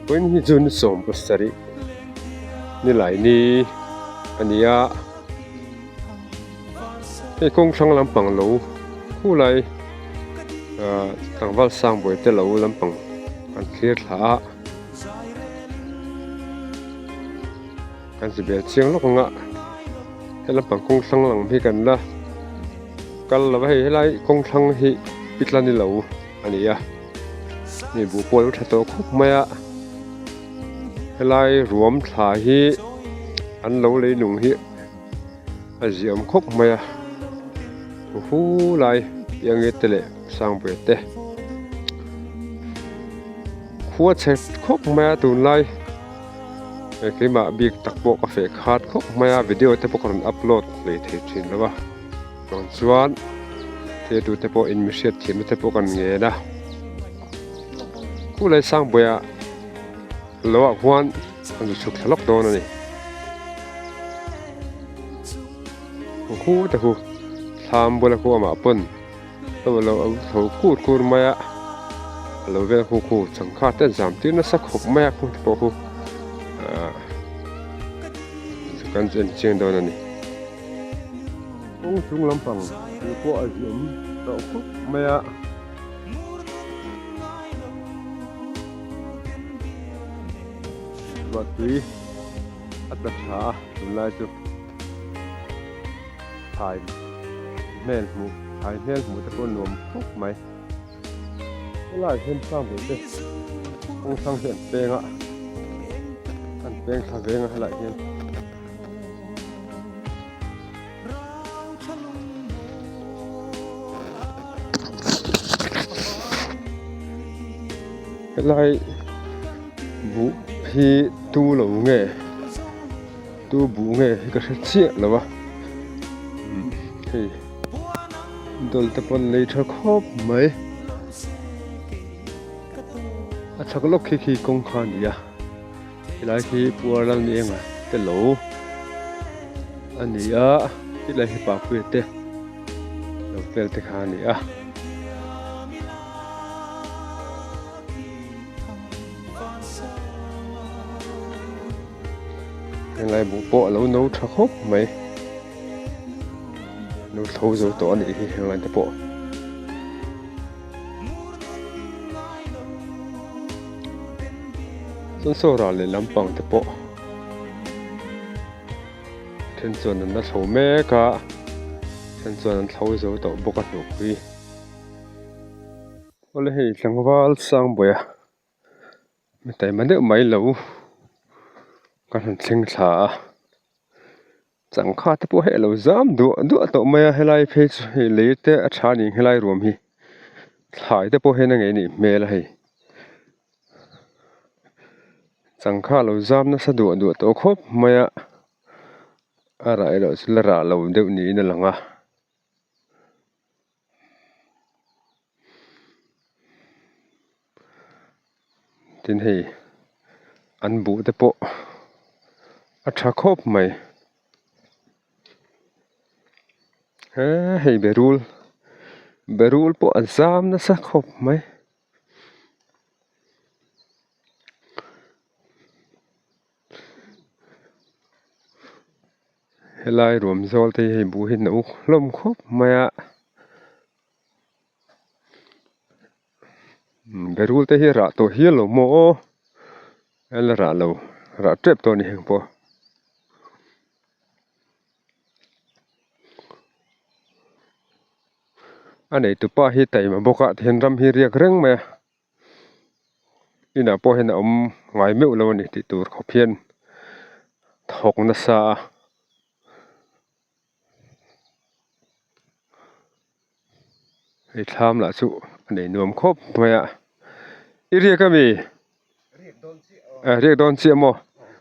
When he jun som pastari ni lai ni ania he kong thang lampang lo khu lai tangwal sang boi te lo lampang kan clear tha kan sibe chiang lo nga he lampang kong thang lang hi kan la kal la hi lai kong thang hi pitlan ni lo ania ni bu pol tha to khop maya helai ruam thla hi an lo le nung hi aziam khop maya hu lai yang etele sang be te khuwa che khop maya tu lai ke ma big takbo ka fe khat khop maya video te pokon upload le the thin lawa ton chuan te tu te po in message thim te pokan nge na khu lai sang boya lo a hwan an chuk thlok don ani khu te khu tham bola khu ma pon to lo tho kut kur maya lo ve khu chang kha te jam tin na sak khop maya khu te po khu kan chen chen don ani ong chung lampang ko azum to khop maya và tùy ắt đặt thả lại cho thải nền mù cho con nuông phúc mày cái lại thêm sang với đây không sang hiện bèn ạ ăn bèn thả bèn lại hiện cái lại vũ hi tu lo nge tu bu nge ka chia la wa hi dol ta pon le tha khop mai a thak lok khi kong khan ya ilai khi puar lang ni nga te lo ania ilai hi pa pu te lo pel te khan ni a ngày bộ bộ lâu nấu thắc hốc mấy nấu thấu dấu tỏ này thì ngày tập bộ dân số ra lên làm bằng tập bộ thiên chuẩn nó thấu mẹ cả thiên chuẩn thấu dấu tỏ bộ cắt nụ quy có lẽ thì chẳng vào sang bữa mình thấy mà nếu mấy lâu kan thing tha chang kha te po he lo zam du to me helai page he le te a thani helai rom hi thai te po he na nge ni me la hi chang kha lo zam na sa du to khop maya ara ero sila lo deu ni na langa tin hi an bu te po अच्छा khop mày hey berul po azam na sa khop mày helai rom zol te hey bu hin no lom khop maya berul te hi ra to hi lo mo el ra lo ra trep to ni heng po anh ấy tụi pa hi tay mà bốc ạ thiên ram hi riêng reng mà ina po hen ngai meu lo ni ti tur khopian thok na sa ai tham la chu anh ấy nuam khop maya i riêng cái mi riêng don chi mo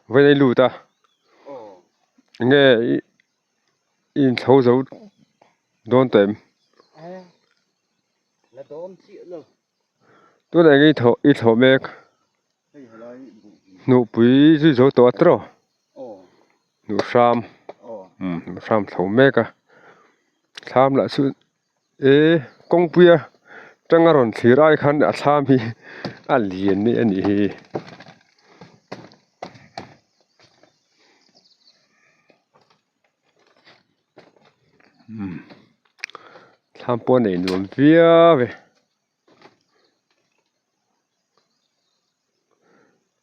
với ai lu ta nghe in thấu dấu don tem tôi đang nghĩ ít thầu mẹ nụ bùi dưới dấu tổ trâu nụ sam thầu mẹ cả sam là sự công bia chẳng ngờ rồi thì ai khăn đã sam hi liền này anh hi tham po nei nuam via ve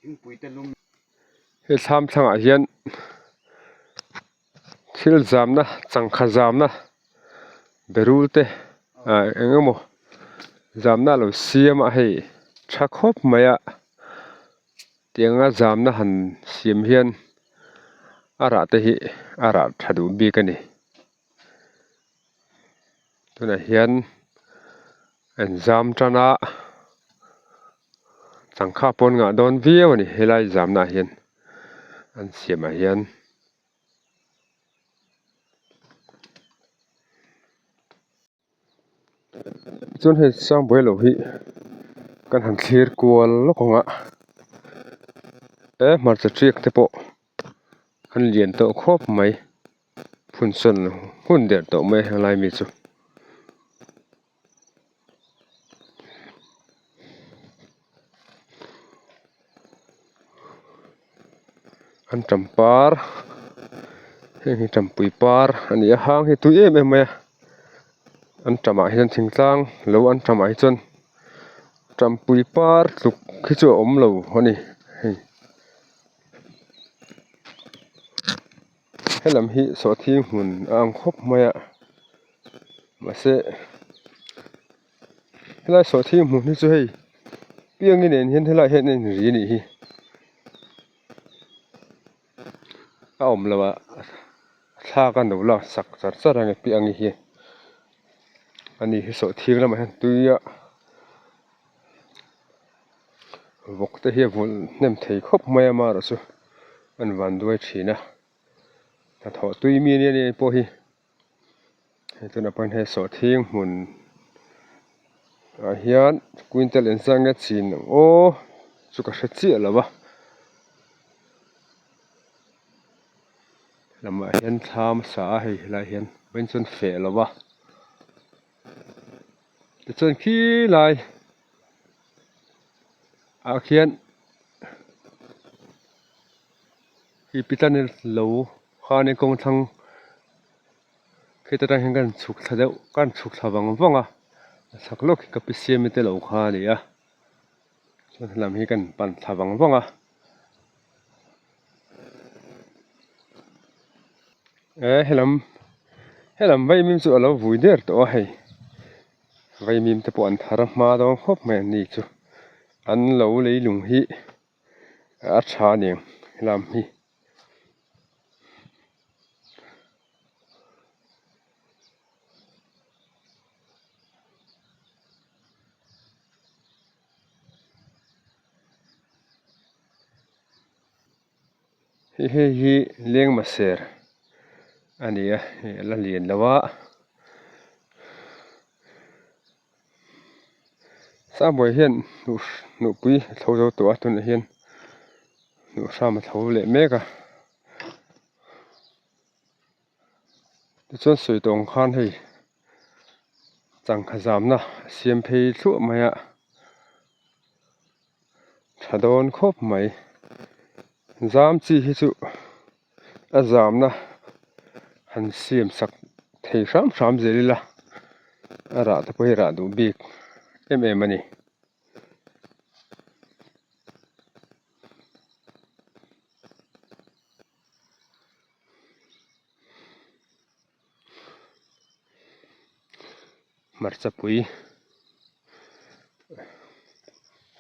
Ting pui te lum he tham thanga hian thil zamna changkha zamna berul te engemaw zamna lo siama hei tha khop maya tianga zamna han siam hian ara te hi ara thadu bik ani tuna hian an zam tana changkha pon nga don viau ani helai zamna hian an siama hian chun he sang boi lo hi kan han thlir kual lokonga marcha triak te po kan lian to khop mai phunson hun der to mai halai mi chu an tampar he tampui par ani a hang hi tu em mai an tama hian thingtlang lo an tama hi chon tampui par tluk khi chu om lo ani hei helam hi so thi hun ang khop maya mase helai so thi mun ni chu hei piang in en hian helai het nen ri ni hi a om lawa thla kan do la sak char char ang piang hi ani hi so thing lam han tuia vok te hi vol nem thei khop maya ma ra chu an van duai thina ta tho tui mi ni po hi he tuna pan he so thing mun hian quintal en sang chin o chu ka hre chi lawa lama hian tham sa hei la hian ben chon fe lawa te chon khi lai a khian hi pitan lo khane kong thang kheta tang kan chuk thadeu kan chuk thawang wanga saklok ka pisiam te lo kha ni a chon lam hi kan pan thawang wanga helam vai mim chu alo vui der to hei vai mim te po an thar ma do khop me ni chu an lo leilung hi a tha ni lam hi hi leng ma ser ania la lian lawa sa boi hian nu pui tho zo to atun hian nu sa ma tho le meka chon soi tong khan hei changkha zamna siam phei thu maya thadon khop mai zam chi hi chu a zamna han siam sak thei ram zelila ara ta poi ra du bik em ani marcha pui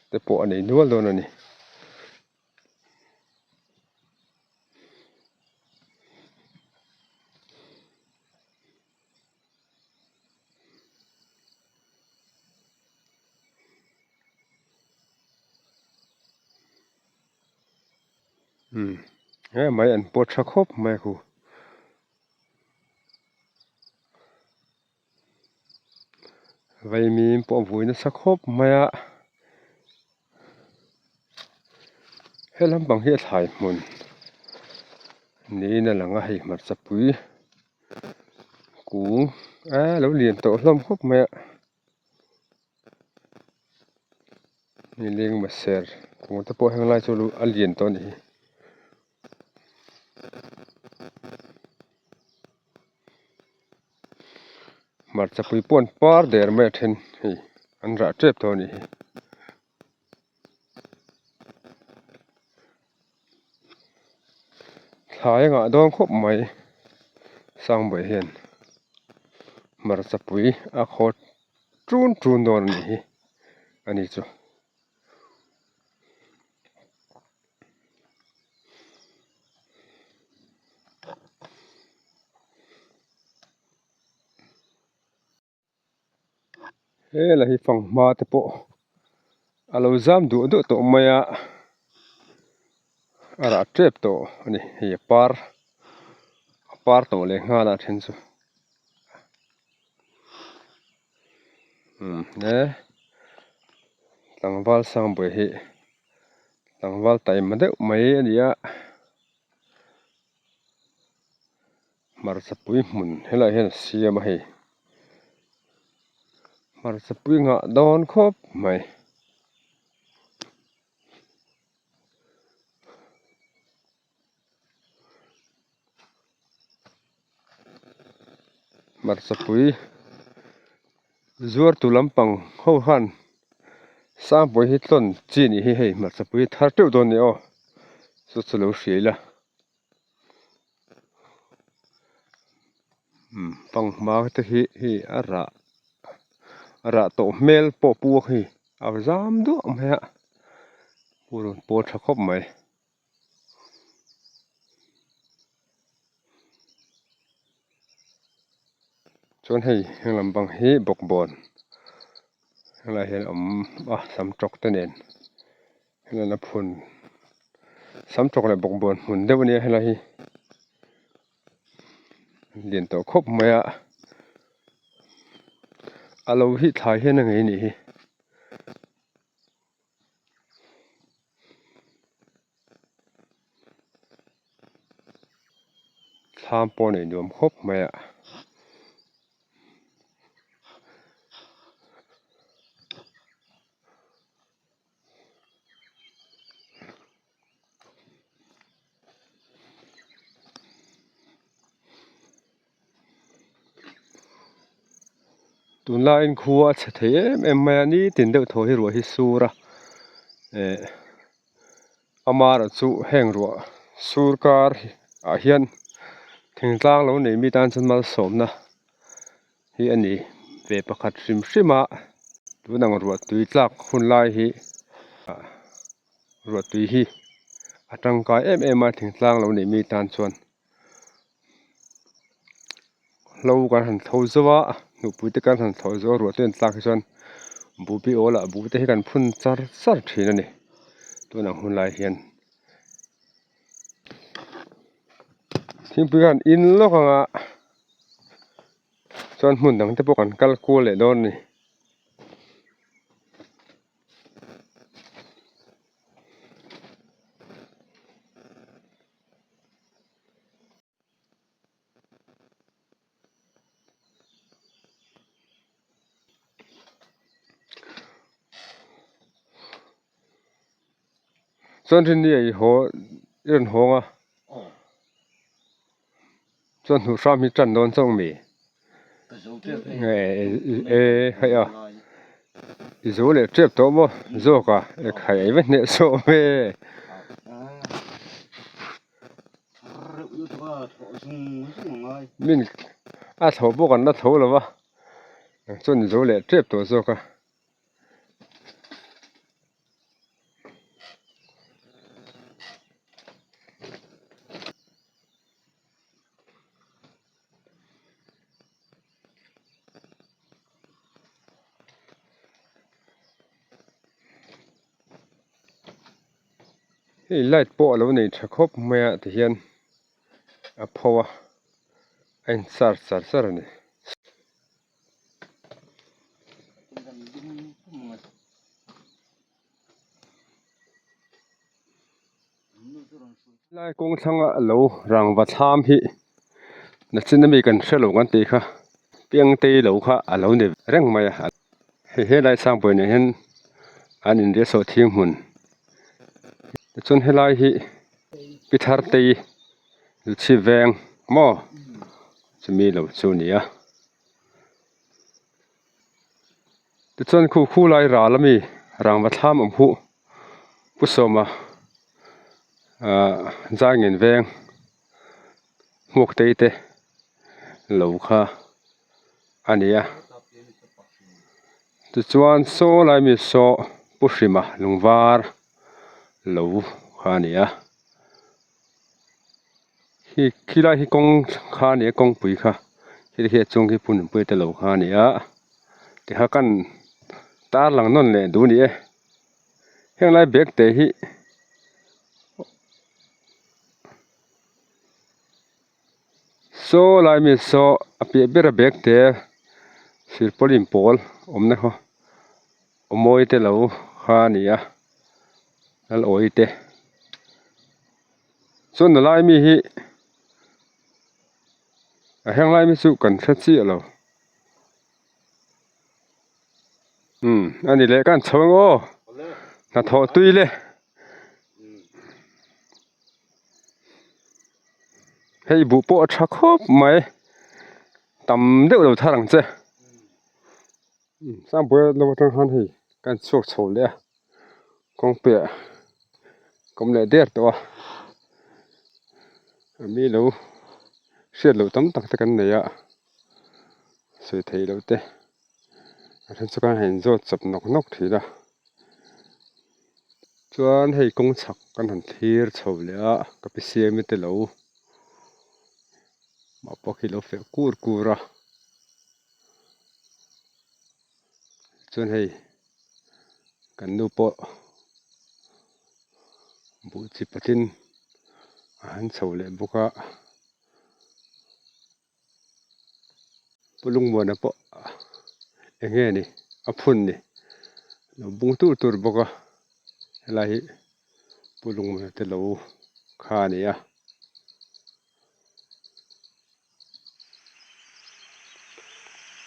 te po ani nual don ani mai an po tha khop mai khu vai mi po vui na sa khop maya helam bang hi thai mun ni na langa hei marcha pui ku lo lian to hlom khop maya ni leng ma ser ku ta po hang lai chu lu alien to ni mar sa pui pon par der me then hi an ra trep to ni thai nga dong khop mai sang bai hian mar sa pui a khot trun don ni hi ani chu la hi fang ma te po alo zam du to maya ara trep to ani hi par to le nga la then chu ne tangwal sang bai hi tangwal tai ma de mai ania mar sa pui mun hela hen siam hi mar sa pui nga don khop mai mar sa pui zuar tu lampang ho han sang pui hi tlon chi ni hi hei mar sa pui thar teu don ni o chu lo hriela pang ma te hi ara to mel po pu hi aw zam du maya purun po tha khop mai chon hei henglam bang hi bok bon hela hen sam trok te nen hela na phun sam trok le bok bon mun de wani hela hi lien to khop maya alo hi thai hen ngai ni hi tham po nei nuam khop maya tun la in khuwa che the em maya ni tin de tho hi ro hi sura amar chu heng ro surkar a hian thingtlang lo nei mi tan chan mal somna hi ani ve pakhat hrimhrima tunang ruat tui tlak hun lai hi ruat tui hi atangkai em a thingtlang lo nei mi tan chuan lo kan han tho zawa nu pui te kan han tho zo ruat ten tlak hi chuan bu pi ola bu te hi kan phun sar thin ani tunang hun lai hian thingpui kan in lo kanga chuan hmun dang te pawh kan kal kul le dawn ni chuan rin ni ei ho iran honga chuan hu ram hi tran don chong mi hai a zo le trep to mo zo ka khai ai ne so me min a tho bo kan na tho lo wa chuan zo le trep to zo ka hei light po lo nei tha khop maya te hian a phawa ein sar ni lai kong thanga lo rangwa tham hi na chin mi kan hrelo kan ti kha piang te lo kha alo ne reng maya he lai sang poi ne hen an in re so thing hun chun helai hi pithar te chi veng mo chumi lo chu nia ติจนคู่ไล่ราละมีรางมาถามผู้สมจ่ายเงินแวงหมวกเตะเหลาค่ะอันนี้ติจวนโซไลมีโซผู้ชิมาลุงวาร์เหลาค่ะนี่ขี้ไล่ที่กงค่ะนี่กงปุ๋ยค่ะที่จงที่ปุ่นปุ๋ยตะเหลาค่ะนี่ที่หากันตาหลังนั่นแหละดูนี่เฮงไล่เบกเตะที่โซไลมีโซอภิเบระเบกเตะสิรพลิมโพลนะอมอยเตะเหลาค่ะนี่นั่นโอยเตะส่วนไล่มีที่เฮงไล่มีสุกันชัดเจนแล้วอันนี้แหละกันชงโอน่าทอตุยเลยให้บุปผาชักคบไหมตำเดือดเราทารังเจ้สร้างบัวเราต้องหันให้กันชกโฉเลยกองเปียกองเลือดเดือดตัวมีเราเสียเราตั้มตักตะกันเนี่ยสวยไทยเราเต้ท่านสุการเห็นจดจับนกทีละจวนให้กงฉักกันหันทีร์โฉเลยกับไปเสียมิเตเรามาปกิโลเฟกูระจนให้กันดูปะบุจิปตินหันโฉเลยบุกะปุลุงบัวนะปะเองนี่อพุ่นนี่บุงตูร์บุกะอะไรปุลุงบัวเตเราขานี่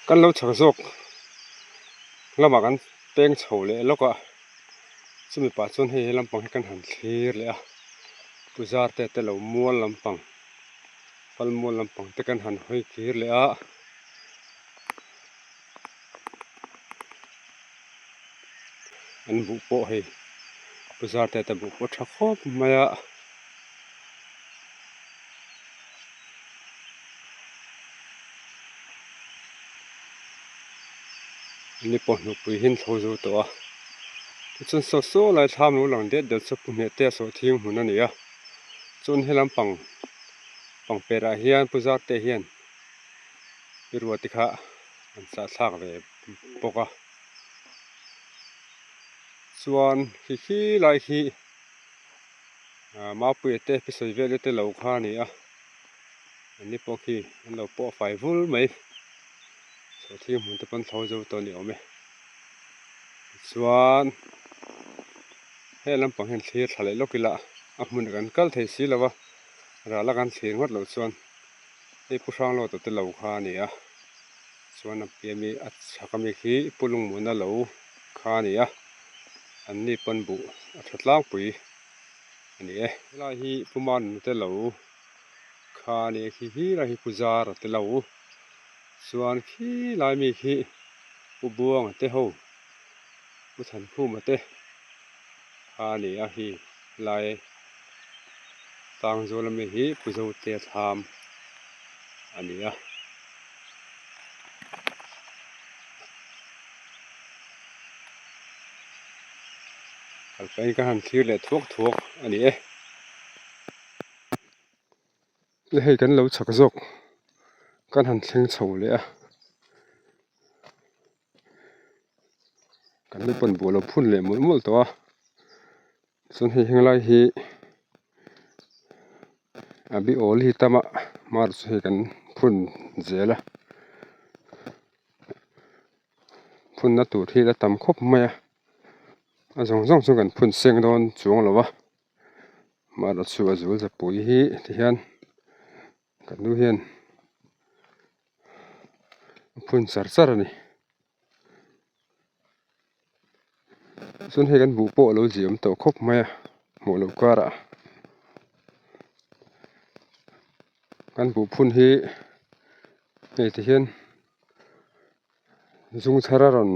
กันเราฉักซกแล้วมากันเต้งโฉเลยแล้วก็สมัยปัจจุบันให้ลำปังให้กันหันเทียร์เลยผู้จาร์แต่เราม้วนลำปังฟัลม้วนลำปังแต่กันหันให้เทียร์เลยอันบุปผาให้ผู้จาร์แต่บุปผาชักคบมานี่ปนหุบไปเห็นโถจูตัวจนโซ่เลยทำรู้หลังเด็ดสับปุ่นเตะโซ่ทิ้งหุ่นนั่นนี่จนให้ลำปังเปราเฮียนผู้จาร์เตเฮียนวิรัวติค่ะอันสาสากเลยปกส่วนขี้ไล่ขี้มาปุยเตะไปใส่เวลเตะเหลาข้านี่อันนี้ปกี้อันเราปอไฟฟุ้งไหมโซ่ทิ้งหุ่นตะปันโถจูตัวเหนียวไหมส่วนให้ลำปังเห็นเทียร์ทะเลโลกิละมันกันกัลเทสีแล้ววะราละกันเสียงวัดเหล่าส่วนให้ผู้ช่างเราตัวเหล่าข้านี่ส่วนนับเปียมีอัศกมีขี้ปุลุงมุนเหล่าข้านี่อันนี้ปันบุอัดล้างปุ๋ยอันนี้เวลาที่ผู้มันตัวเหล่าข้านี่ขี้ละที่ผู้จาร์ตัวเหล่าส่วนขี้ลายมีขี้ผู้บวงเตะหูผู้ทันผู้มาเตะข้านี่ขี้ลายต่างโซลมีขี้ผู้จะเตะทำอันนี้เป็นการทีเล็ดทุกอันนี้เลยให้กันเราฉักจกกันหันเชิงโฉเลยกันไม่ปนบัวเราพุ่นเลยมุดตัวส่วนให้เฮงไล่ฮีบิโอลีตามมาร์ให้กันพุ่นเจละพุ่นนัดตัวที่ละตำคบไหมส่งกันพุ่นเสียงโดนจวงหรอวะมาร์ชัวจูจะปุ๋ยฮีที่เห็นกันดูเห็นพุ่นสารนี่ส่วนให้กันบุปผาเราเจียมตัวคบไหมหมูลูกกระกันบุพุ่นฮีที่เห็นจุงชาร์รอน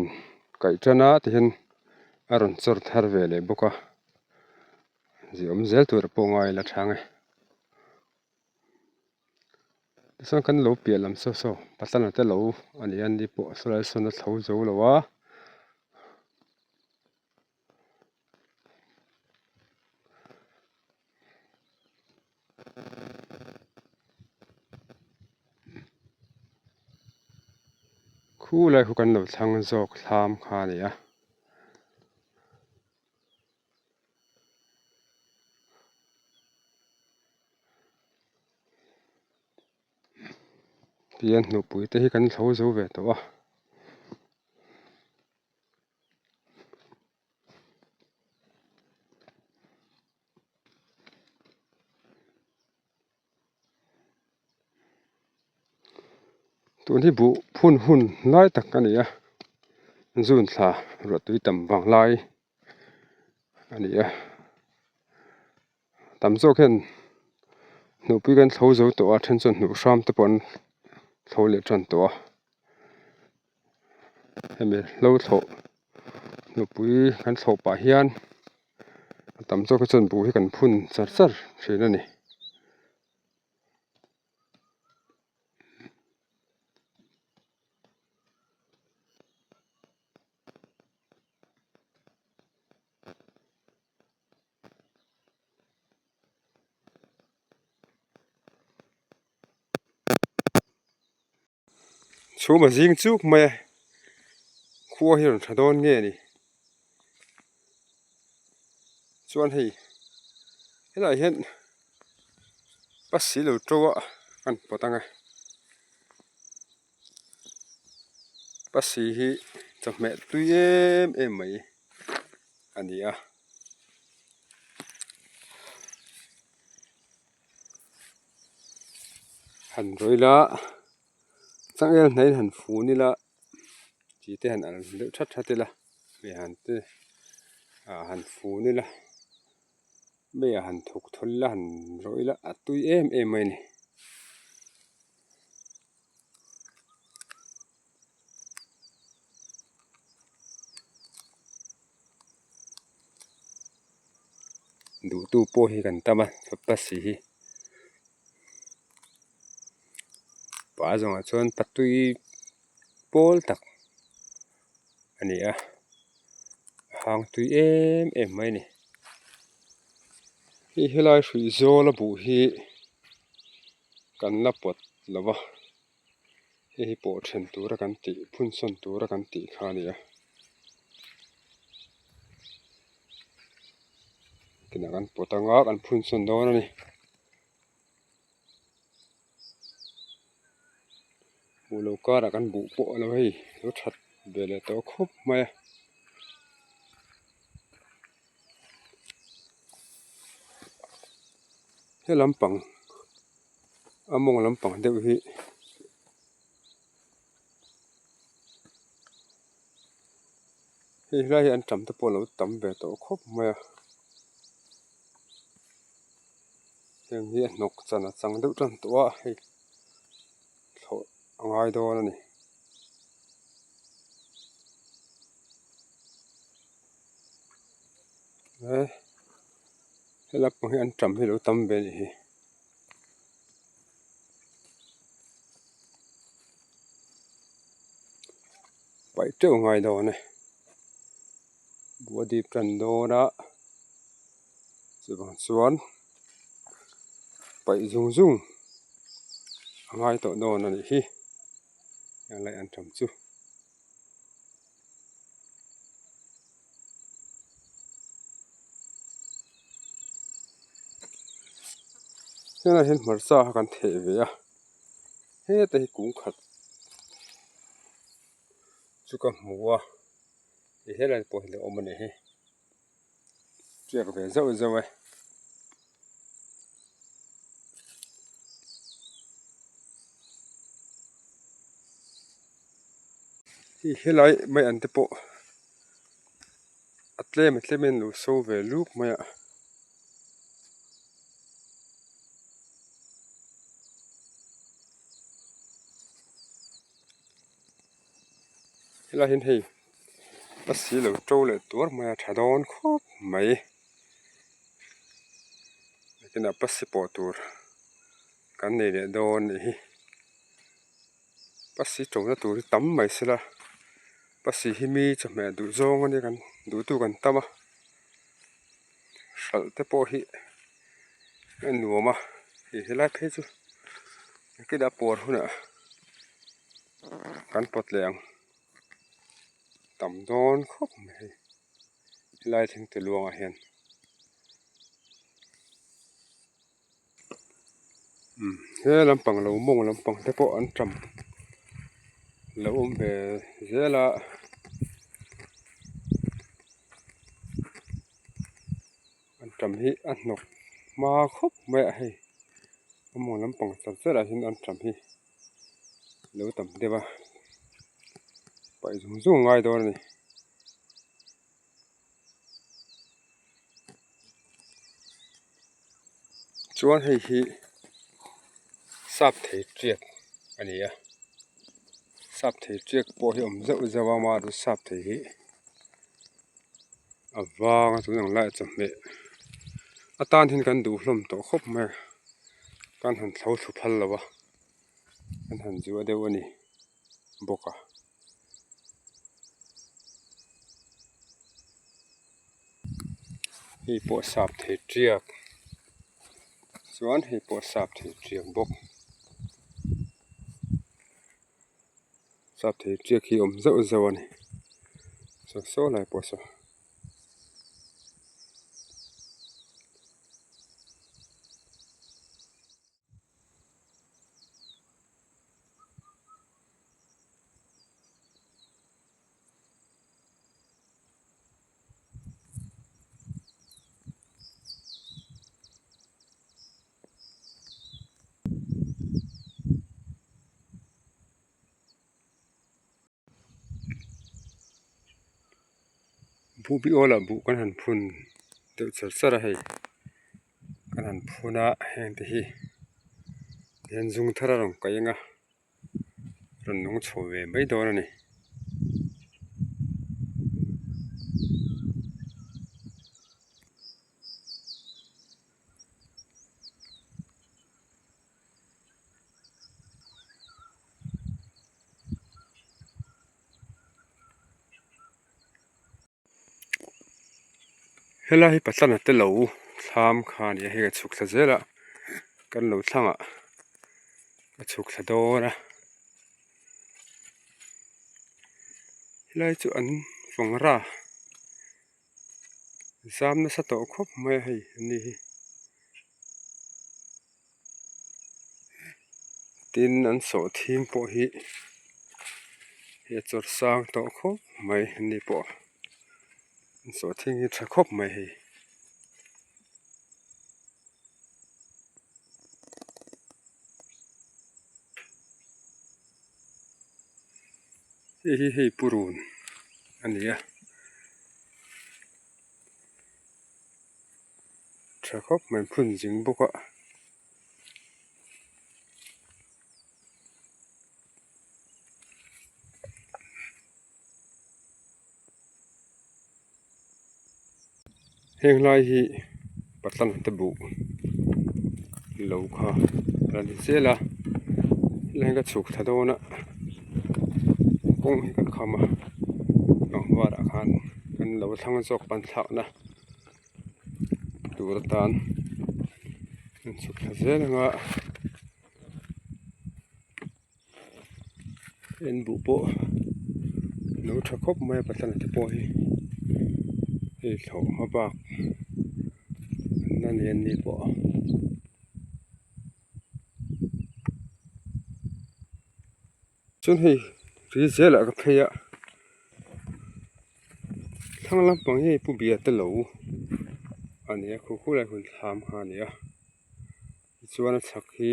kai chana ti hin aron chor thar ve le boka ji om zel tur po ngai la thange so kan lo pialam so patana te lo ani an di po solai sona thau zo lo wa khu lai khu kan lo thang zok thlam kha ni a pian nu pui te hi kan thau zo ve to aตัวที่บุพุ่นหุ่นไล่ตักกันนี่อ่ะจุนสารถตุยต่ำบางไล่อันนี้อ่ะต่ำโซเข็นหนูปุยกันเท่าโซตัวเช่นส่วนหนูซ้ำตะปนเท่าเล็กจันตัวเห็นไหมเล่าเท่าหนูปุยกันเท่าป่าเฮียนต่ำโซก็ส่วนบุให้กันพุ่นสัดเช่นนั่นนี่ชูมาซิงจุกไหมขั้วเห็นชะดอนเงี้ยนี่ส่วนให้เราเห็นปัสสีเหลวโจ้กันปะตังไงปัสสีที่จะแม่ตุยเอ็มไหมอันนี้อ่ะหันรอยละสังเกตไหนหันฟูนี่ละจีเตหันอันเลือชัดๆละไม่หันเตหันฟูนี่ละไม่หันถูกทนละหันรอยละตุยเอ็มไหมนี่ดูตู้โป้ให้กันตามันปัสสีป้าจงชวนปัตตุยโป้ตักอันนี้อ่ะหางตุยเอ็มไหมนี่ที่เฮลัยสุยโซละบุฮีกันละปดละวะที่ปวดเช่นตัวกันตีพุ่นส่วนตัวกันตีขานี่อ่ะกินกันปวดตั้งกันพุ่นส่วนตัวนี่บุโลกากันบุปอละเฮ้ยรถชัดเบลตัวครบไหมให้ลำปังมองลำปังเดี๋ยวพี่ให้ไล่อันจำตะปนเราจำแบบตัวครบไหมอย่างนี้นกจันทร์สังเดือดจันตัวให้เขาง่ายตัวนั่นนี่ให้รับให้อันจำให้เราจำแบบนี้ไปเจ้าง่ายตัวนี่บัวดีบจันโดนะสวนไปจุงง่ายตัวโดนนั่นนี่อย่างไรอันจำจูนี่เราเห็นมันซ่ากันเทวีอ่ะเฮ้แต่กุ้งขัดจุกหัวเฮ้เราปล่อยเลยอมมันเฮ้เจ้าก็เป็นเจ้าไว้ที่เฮ้เราไม่อันเตปะอัตเล่ไม่รู้โซเวลูกไม่อะเราเห็นให้ passi lo trâu le tur ma tha don khop mai kena passi po tur kan nei le don hi passi trâu na tur tam mai sila passi hi mi chame du zong ani kan du tu kan tama sal te po hi nuama hi helai phe chu ki da por huna kan pot leng tam don khop mai lai thing te luang a hian he lampang lo mong lampang te po an tram lo be zela an tram hi an nok ma khop mai a hei mong lampang chan zela hin an tram hi lo tam dewa pai zum zum ngai dor ni chuan hei hi sap thei triak ani a sap thei triak po hi om zau zawa ma du sap thei hi awang chu nang lai cham me atan hin kan du hlom to khop mai kan han thlau thu phal lawa kan han ju adeu ani boka hi po sap thei triak chuan hi po sap thei triak bok sap thei triak hi om zau zau ani so lai po so bu bi ola bu kan han phun te char hei kan han phuna heng te hi hian zung thara rong kainga ron nong chhowe mai dor ani hela hi patlan te lo thlam kha ni he chuk thla zela kan lo thlanga ka chuk thla dora helai chu an fongra zam na sa to khop mai hei ni hi tin an so thim po hi he chor sang to khop mai ni po so thing hi tha khop mai hei hi purun ania tha khop mai phun jing boka heng lai hi patlan te bu lo kha ran zela lenga chuk thadona kong hi kan khama nong war khan kan lo thang jok pan thak na tur tan chuk thazela nga en bu po no tha khop mai patlan te po hi tho ma ba nan yen ni po chun hi ri zela ka pheya thang lampang hi pu bia te lo ania khu khu lai hun tham ha nia chuan chak hi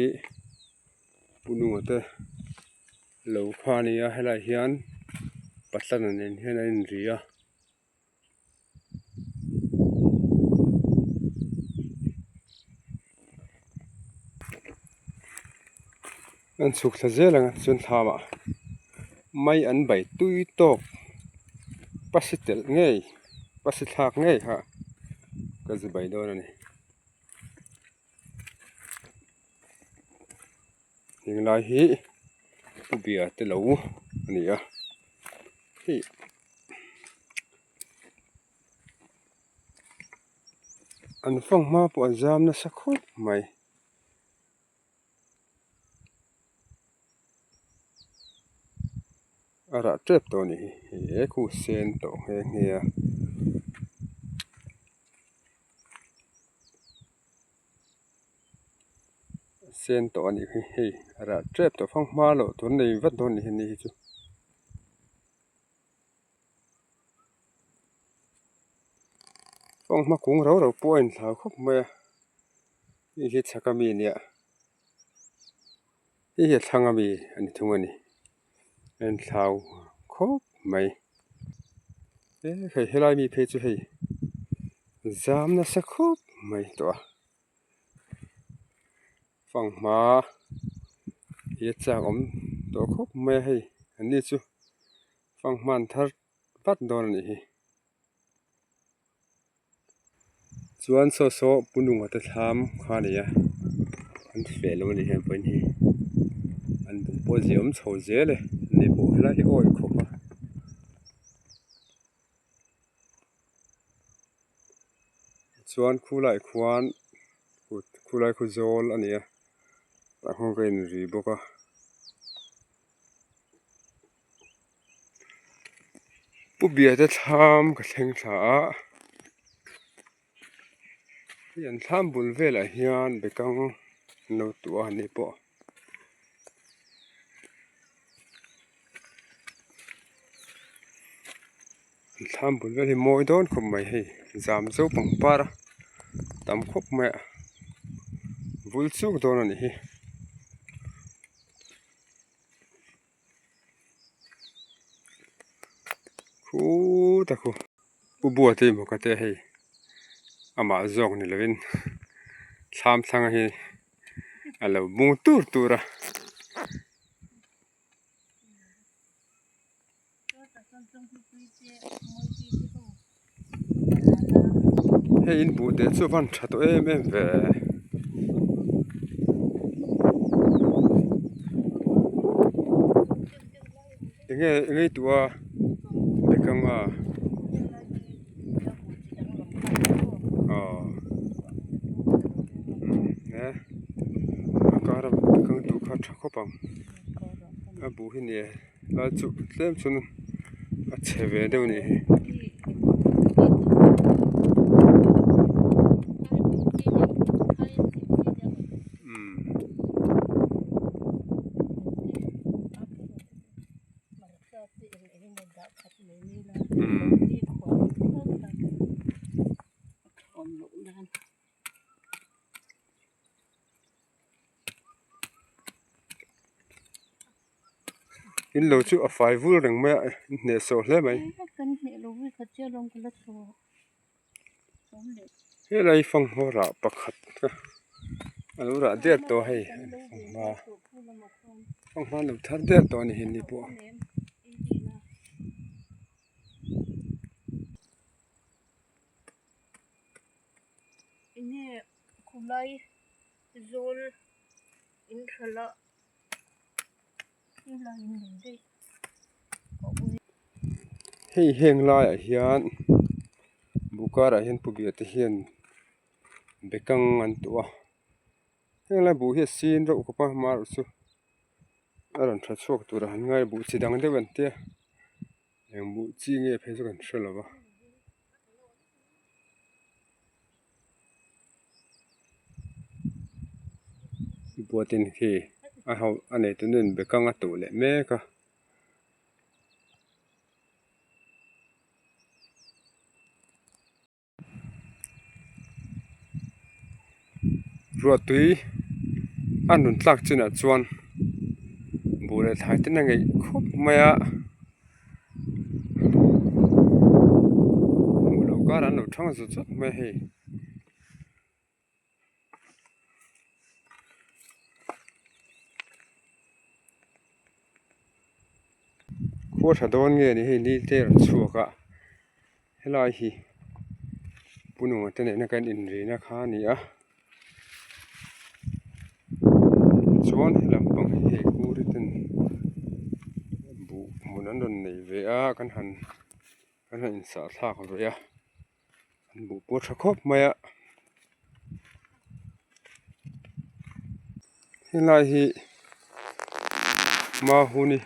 punu te lo kha nia helai hian patlan anin hian in ria an chuk thla zelanga chun thama mai an bai tui tok pasitel ngei pasithak ngei ha ka zubai don ani ning lai hi bia te lo ani a hi an phong ma po jam na sakhut mai ara trep to ni he khu sen to he ngia sen to ani he ara trep to phong ma lo to nei wat don ni chu phong ma kung ro point thau khop ma hi chakami nia hi thangami ani thungani en thau khop mai helai mi phe chu hei jam na sakhop mai to phong ma hi chang om to khop mai hei ani chu phong man thar pat don ni hi chuan so punung ata tham kha nia an fe lo ni hem point hi an bu po jiom chho je le ni bo la hi oi khopa chuan khulai khuan khulai khu zol ania ta hong kain ri boka pu bia ta tham ka thleng tha hian thlam bul vela hian bekang no tu ani po thlam bul vel hi moi don khom mai hei jam zo pangpar tam khop mai bul chuk don ani hi khu ta khu pu bua te mo ka te hei ama zong ni lovin thlam thang hi alo bung tur hei in bu te chu van tha to em ve nge tua bekang a ne akaram bekang tu kha tha khopam a bu hi ne la chu tlem chun a cheve de ni in lo chu a fai vul reng me ne so hle mai kan ne lo wi kha che long kala so he lai fang ho ra pakhat ka alo ra der to hei ma fang ma lo thar der to ni hin ni po ini kulai zol in khala hei heng lai a hian bukar a hian pubia te hian bekang an tua heng lai bu hi sin ro ko pa mar chu aran tha chok tur han ngai bu chidang de wan te eng bu chi nge phe chu kan threlawa buatin khi a hau ane tunun bekang a tu le me ka ruat tui anun tlak chuna chuan bule thai te na ngei khop maya mulo karan lo thang zu chu me hei khuwa tha don nge ni hei ni te chuaka Helahi punung tene na kan inri na khani a chuan lampang he kuri ten bu munan don nei ve a kan han in sa thak ve a an bu po thakop maya helahi ma huni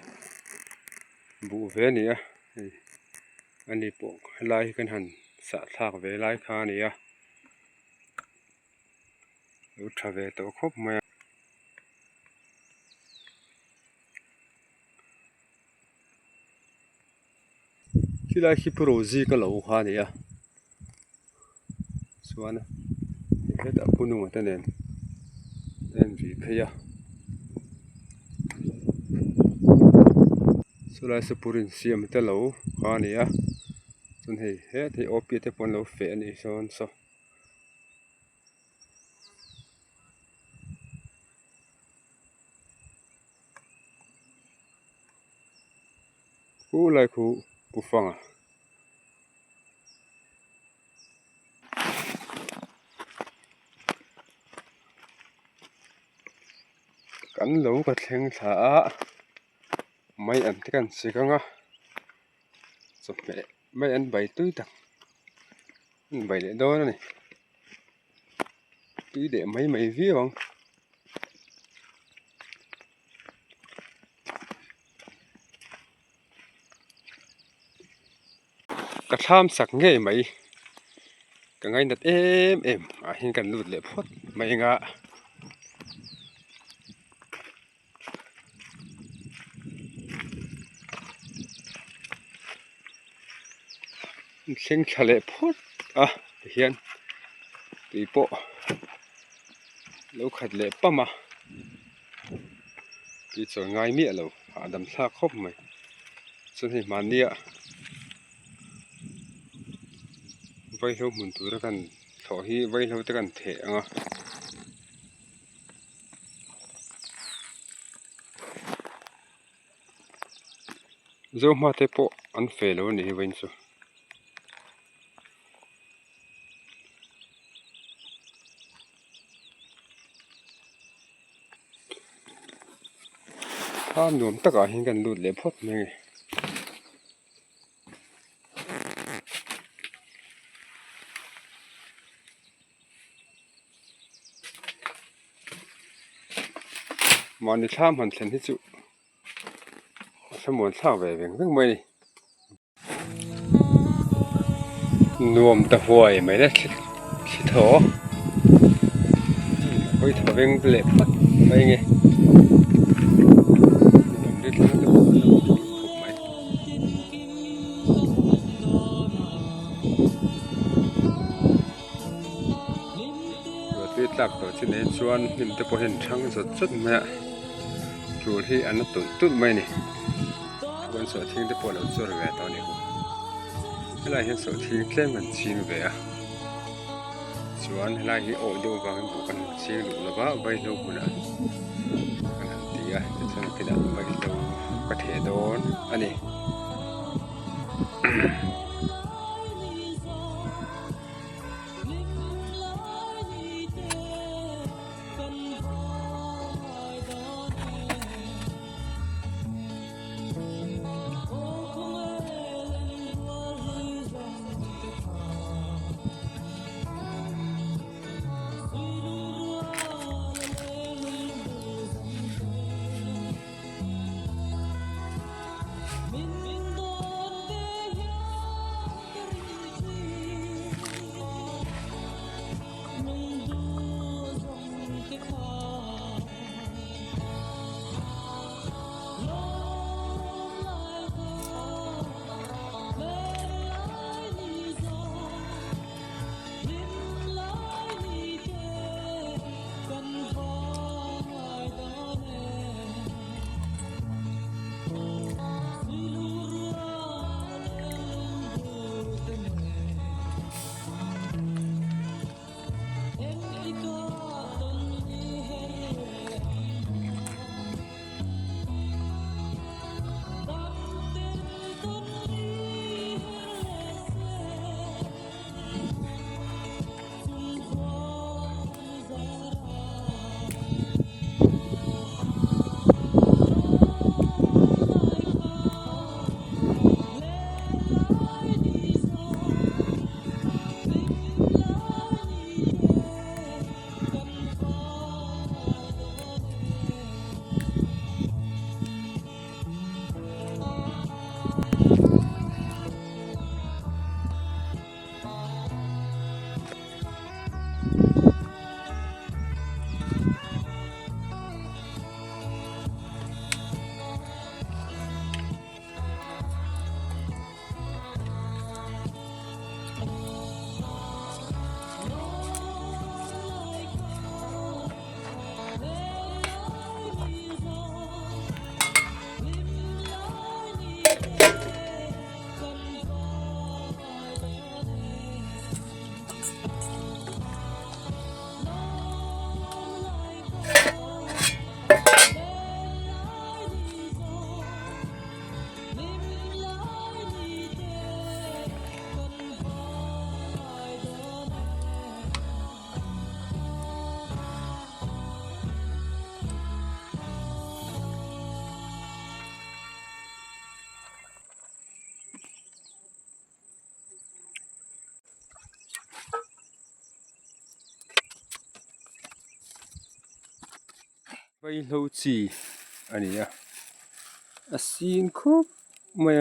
bu ve ni a ani po helahi kan han sa thak ve lai khani a lu thave to khop maya Hilai hi prozi ka lo kha ni a suana heta punung tanen en vi pheya sulai se purin siam te lo kha ni a chun hei he thei opi te pon lo fe ni son so ku lai khu pu fanga kan lo ka thleng tha a mai an te kan sikanga sope mai an bai tui tak an bai le don ni tui de mai vi wang ka tham sak nge mai ka ngai nat em a hin kan lut le phot mai nga thleng thale phot a hian tui po lo khat le pama ti chon ngai mi alo adam thla khop mai chun hi mania vai lo mun tur kan tho hi vai lo te kan the anga zo ma te po an fe lo ni vain chu tham nom taka hin kan lut le phot mai mani tham han thlen hi chu samon thla ve veng veng mai nuam ta huai mai la thi tho koi tho veng le phat mai nge tak to chin nei chuan nim te po hen thang zot zot ma tur hi an tun tut mai ni chuan so thing te po lo chor ve to ni hu helai hen so thing tlem kan chin ve a chuan helai hi o do wang bu kan chi lu la ba vai lo huna kan han ti a te chang kida vai lo ka the don ani ใบโลจีอันนี้ซีนครบมา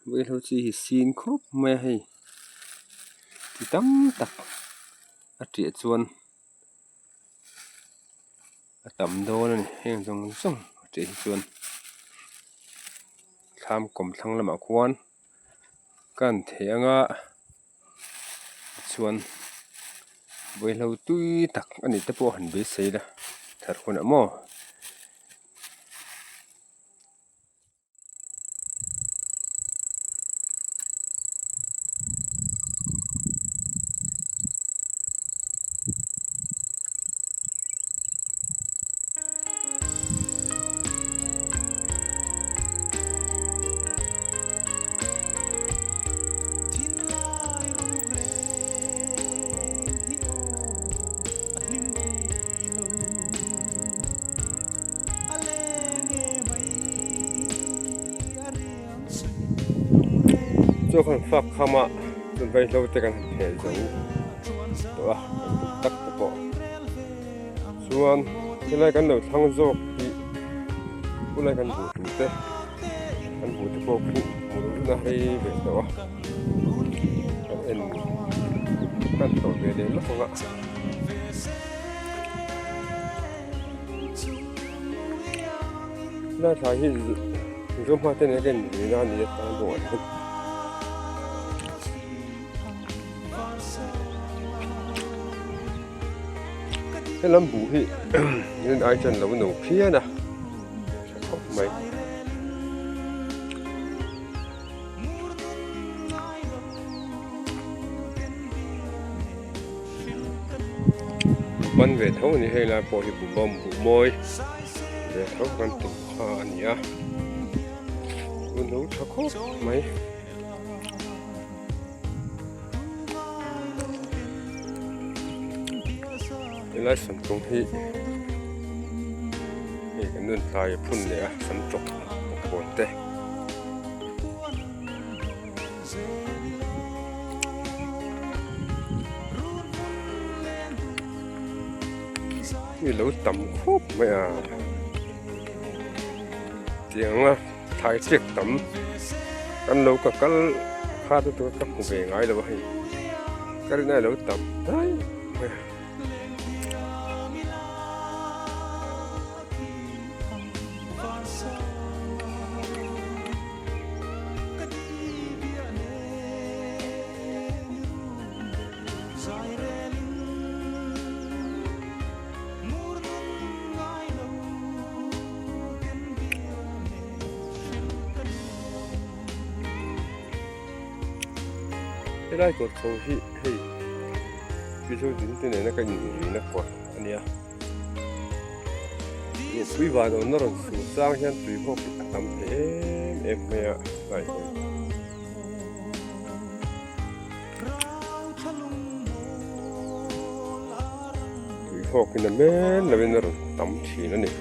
ใบโลจีซีนครบมาให้ที่ตั้มตักเจียชวนต่ำโดนนี่เฮงจงส่งเจียชวนทำกลมทั้งละมาควรกันเถียงชวนใบโลตุยตักอันนี้ตะโพหันเบสเลยถ้าคนอ่ะมั่วเจ้าคนฟักเข้ามาจนไปเราจะกันเหตุจังตัวตักตะโพส่วนที่ไรกันเดี๋ยวทั้งโจกที่ผู้ไรกันบูดเตะกันบูดตะโพผู้มูน่าให้เบ็ดตัวกันเอ็นกันตัวเบ็ดเด่นลูกละน่าใช้ที่ร่วมพัฒนากันอยู่ด้านนี้ตามตัวcái lắm bù hi nên ai chân là cái nổ phía nè không mấy ban về thấu này hay là bỏ thì bù bom bù môi về thấu ban tủ hoa nhá nấu cho khóc mấyและสมตรงที่นี่กันนู่นตายพุ่นเลยสมจกโคนเตะนี่เราต่ำครบไม่เสียงถ่ายเสียงต่ำกันเราก็กันฆ่าตัวกับหัวเองไงเราให้กันนี่เราต่ำได้ไม่ได้กดโซ่ที่ให้พี่ช่วยดึงตัวนี้นะกันอยู่นะกว่าอันนี้ลูกวิวาโดนนรกสูสร้างฉันตุยพวกทำเอ็มไม่อะไรตุยพวกนี่นะแม่แล้วเป็นนรกทำทีนั่นนี่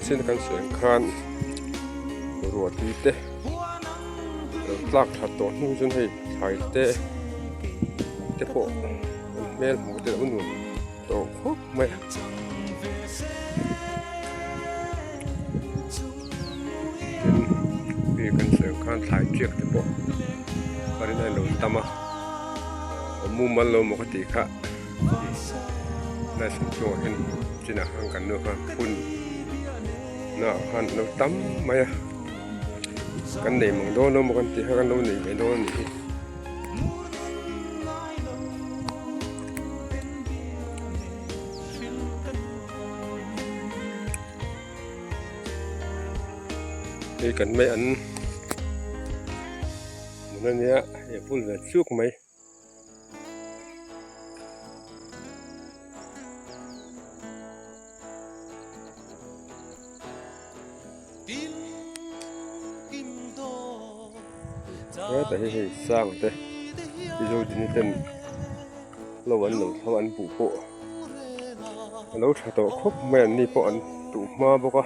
เส้นกันเสียงคานรัวตีเตะลากถัดตัวนู่นจนให้ถ่ายเตะโปะแม่หมูเตะมันหนุนโตโคไม่มีกันเสียงคานถ่ายเชือกเตะโปะตอนนี้ได้หลุดตามมามุมมันลมปกติค่ะได้สังเกตเห็นจีน่าห่างกันเนื้อค่ะพุ่นน่ะหันเราตั้มมากันนี่มึงโดนมั้งกันที่กันโดนนี่ไม่โดนนี่กันไม่อัน นั่นเนี่ยอย่าพูดแบบสุกไหมแต่ให้สร้างแต่ที่เราดินเต็มเราวันเราทวันปูโปเราถ้าตัวครบแม่นนี่ปอนตุมาบ่ก็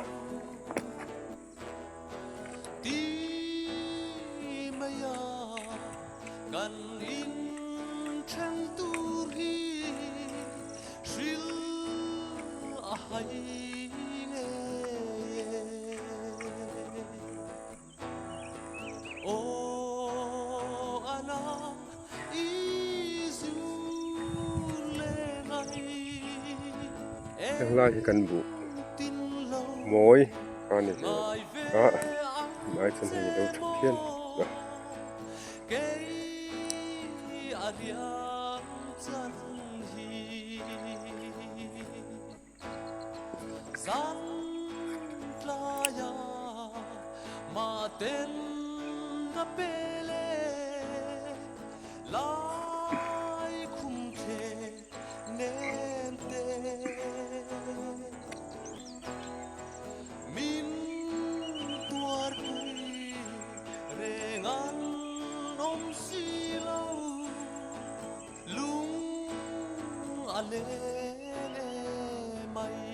ยังลาที่กันบุโมยอันนี้ก็หมายถึงเราทุกเที่ยน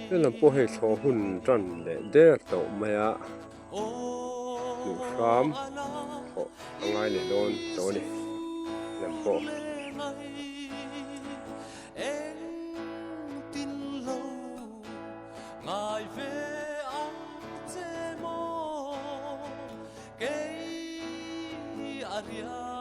เรื่องพวกให้โชว์หุ่นจันเลยเด็กโตมาอ่ะหนูซ้อมโอ้ง่ายเลยโดนโตนี่เรื่องพวกAria